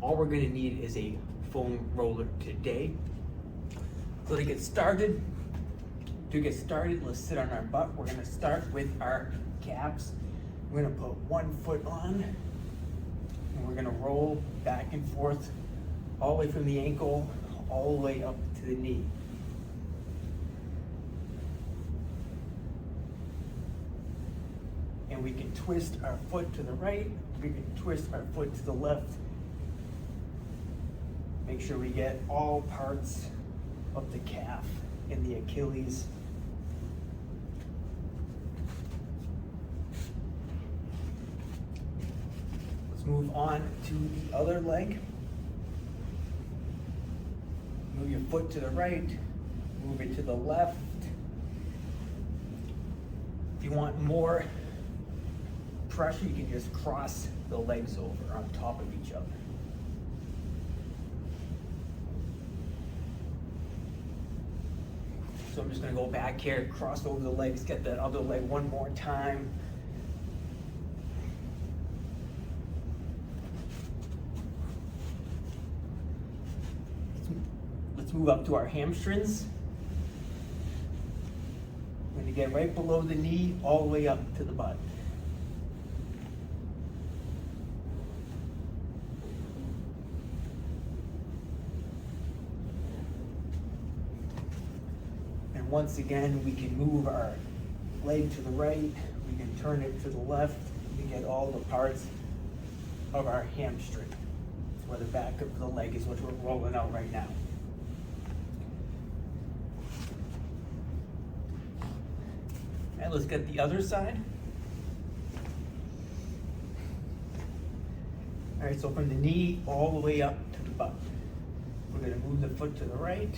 all we're gonna need is a foam roller today. So to get started, let's sit on our butt. We're gonna start with our calves. We're gonna put one foot on, and we're gonna roll back and forth all the way from the ankle, all the way up to the knee. And we can twist our foot to the right, we can twist our foot to the left. Make sure we get all parts of the calf and the Achilles. Let's move on to the other leg. Move your foot to the right, move it to the left. If you want more pressure, you can just cross the legs over on top of each other. So I'm just gonna go back here, cross over the legs, get that other leg one more time. Let's move up to our hamstrings. We're gonna get right below the knee, all the way up to the butt. Once again, we can move our leg to the right, we can turn it to the left, we get all the parts of our hamstring, where the back of the leg is what we're rolling out right now. And let's get the other side. All right, so from the knee all the way up to the butt. We're gonna move the foot to the right.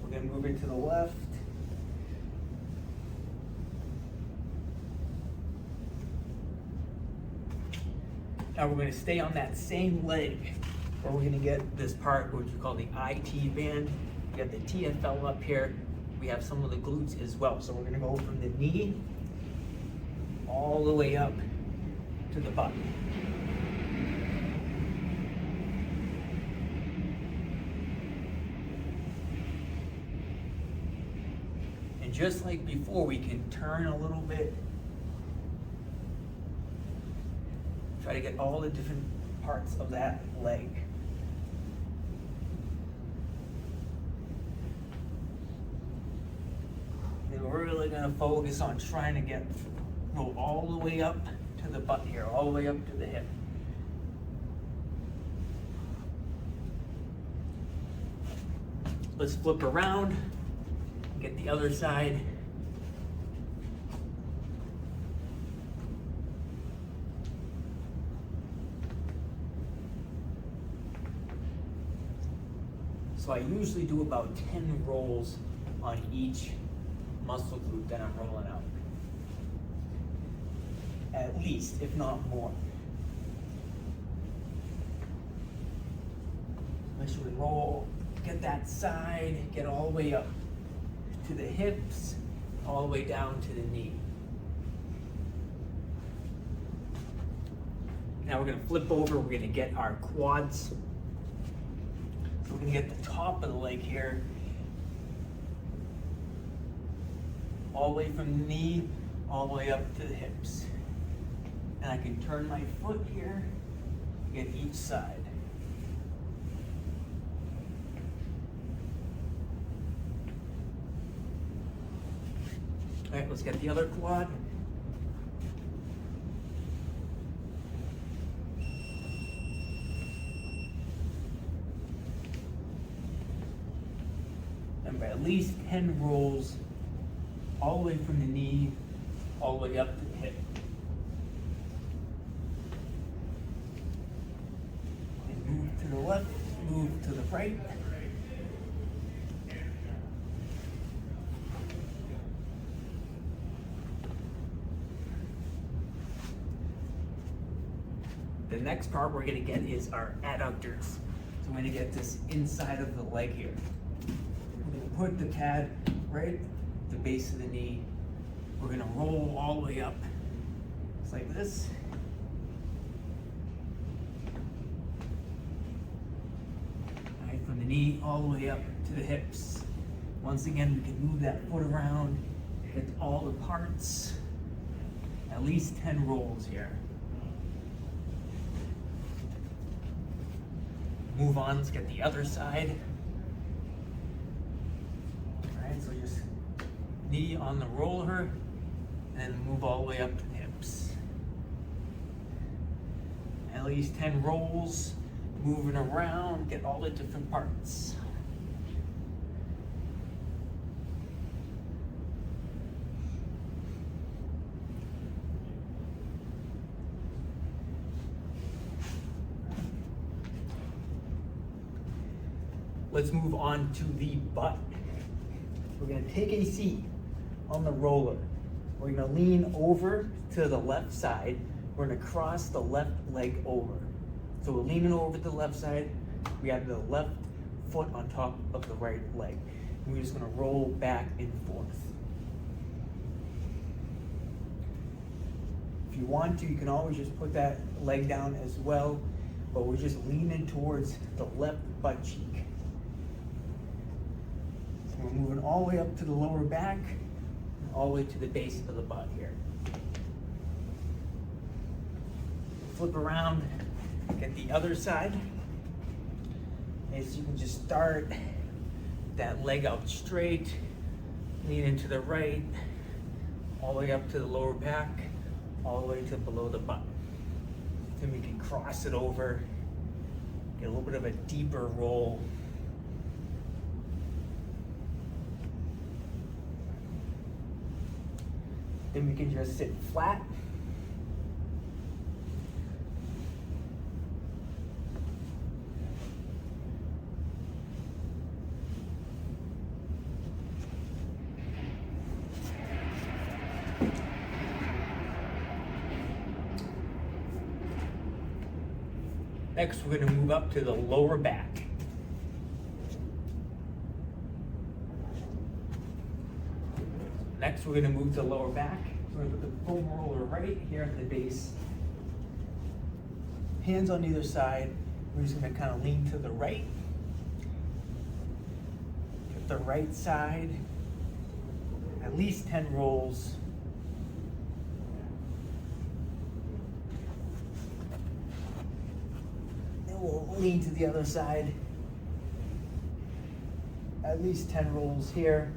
We're gonna move it to the left. Now we're gonna stay on that same leg, where we're gonna get this part, which we call the IT band. We got the TFL up here. We have some of the glutes as well. So we're gonna go from the knee all the way up to the butt. Just like before, we can turn a little bit. Try to get all the different parts of that leg. And we're really gonna focus on trying to go all the way up to the butt here, all the way up to the hip. Let's flip around. Get the other side. So I usually do about 10 rolls on each muscle group that I'm rolling out. At least, if not more. Make sure we roll, get that side, get all the way up to the hips, all the way down to the knee. Now we're gonna flip over, we're gonna get our quads. So we're gonna get the top of the leg here, all the way from the knee, all the way up to the hips. And I can turn my foot here, get each side. All right, let's get the other quad. Remember, at least 10 rolls all the way from the knee, all the way up to the hip. And move to the left, move to the right. The next part we're gonna get is our adductors. So we're gonna get this inside of the leg here. We're gonna put the pad right at the base of the knee. We're gonna roll all the way up, just like this. knee all the way up to the hips. Once again, we can move that foot around, get all the parts. At least 10 rolls here. Move on, let's get the other side. All right, so just knee on the roller and move all the way up to the hips. At least 10 rolls, moving around, get all the different parts. Let's move on to the butt. We're gonna take a seat on the roller. We're gonna lean over to the left side. We're gonna cross the left leg over. So we're leaning over to the left side. We have the left foot on top of the right leg. And we're just gonna roll back and forth. If you want to, you can always just put that leg down as well, but we're just leaning towards the left butt cheek. We're moving all the way up to the lower back, and all the way to the base of the butt here. Flip around, get the other side. And so you can just start that leg out straight, lean into the right, all the way up to the lower back, all the way to below the butt. Then we can cross it over, get a little bit of a deeper roll. Then we can just sit flat. Next, we're going to move up to the lower back. Next, we're going to move to the lower back. We're going to put the foam roller right here at the base. Hands on either side. We're just going to kind of lean to the right. Get the right side. At least 10 rolls. Then we'll lean to the other side. At least 10 rolls here.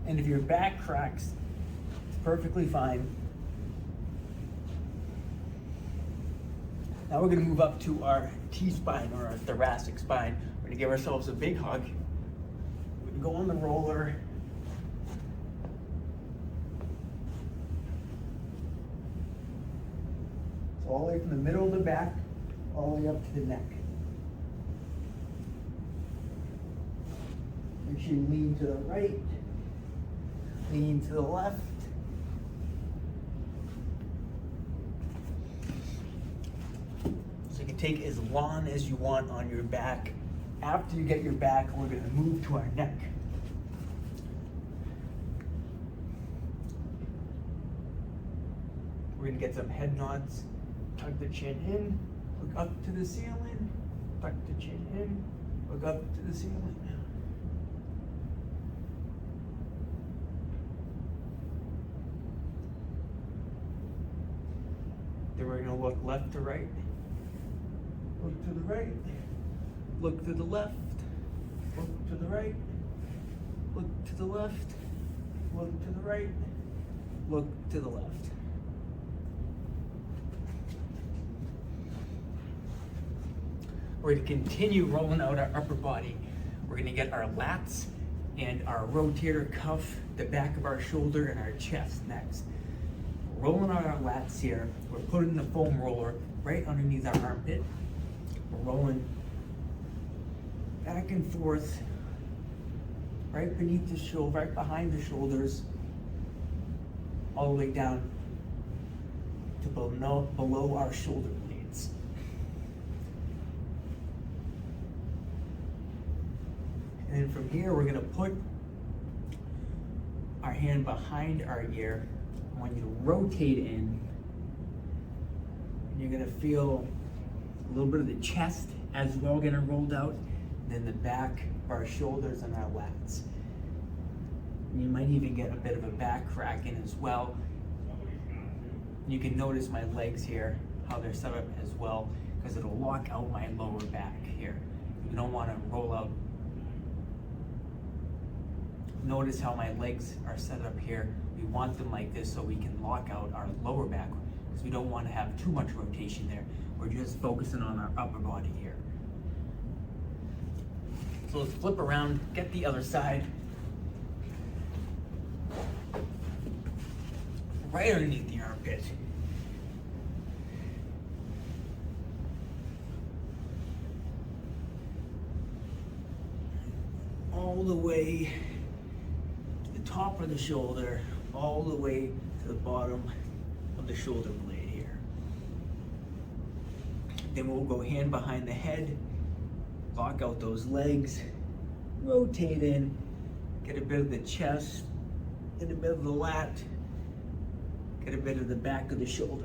And if your back cracks, it's perfectly fine. Now we're gonna move up to our T-spine or our thoracic spine. We're gonna give ourselves a big hug. We can go on the roller. So all the way from the middle of the back, all the way up to the neck. Make sure you lean to the right. Lean to the left. So you can take as long as you want on your back. After you get your back, we're going to move to our neck. We're going to get some head nods. Tuck the chin in, look up to the ceiling. Tuck the chin in, look up to the ceiling. Then we're going to look left to right, look to the right, look to the left, look to the right, look to the left, look to the right, look to the left. We're going to continue rolling out our upper body. We're going to get our lats and our rotator cuff, the back of our shoulder, and our chest next. Rolling out our lats here. We're putting the foam roller right underneath our armpit. We're rolling back and forth, right beneath the shoulder, right behind the shoulders, all the way down to below our shoulder blades. And then from here, we're gonna put our hand behind our ear. I want you to rotate in, and you're gonna feel A little bit of the chest as well getting rolled out, then the back of our shoulders and our lats. You might even get a bit of a back cracking as well. You can notice my legs here, how they're set up as well, because it'll lock out my lower back here. You don't want to roll out. Notice how my legs are set up here. We want them like this so we can lock out our lower back, because we don't want to have too much rotation there. We're just focusing on our upper body here. So let's flip around, get the other side. Right underneath the armpit. All the way to the top of the shoulder, all the way to the bottom of the shoulder blade here. Then we'll go hand behind the head, lock out those legs, rotate in, get a bit of the chest, get a bit of the lat, get a bit of the back of the shoulder.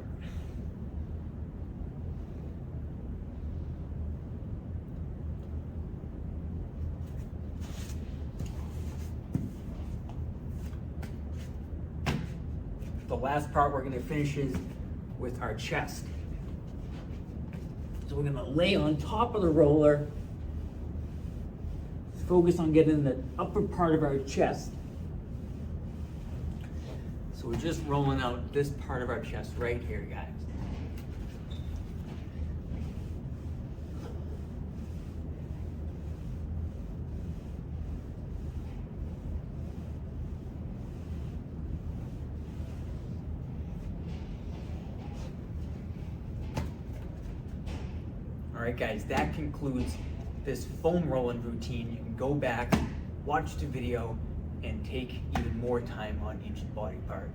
The last part we're going to finish is with our chest. So we're going to lay on top of the roller, focus on getting the upper part of our chest. So we're just rolling out this part of our chest right here, guys. All right, guys, that concludes this foam rolling routine. You can go back, watch the video, and take even more time on each body part.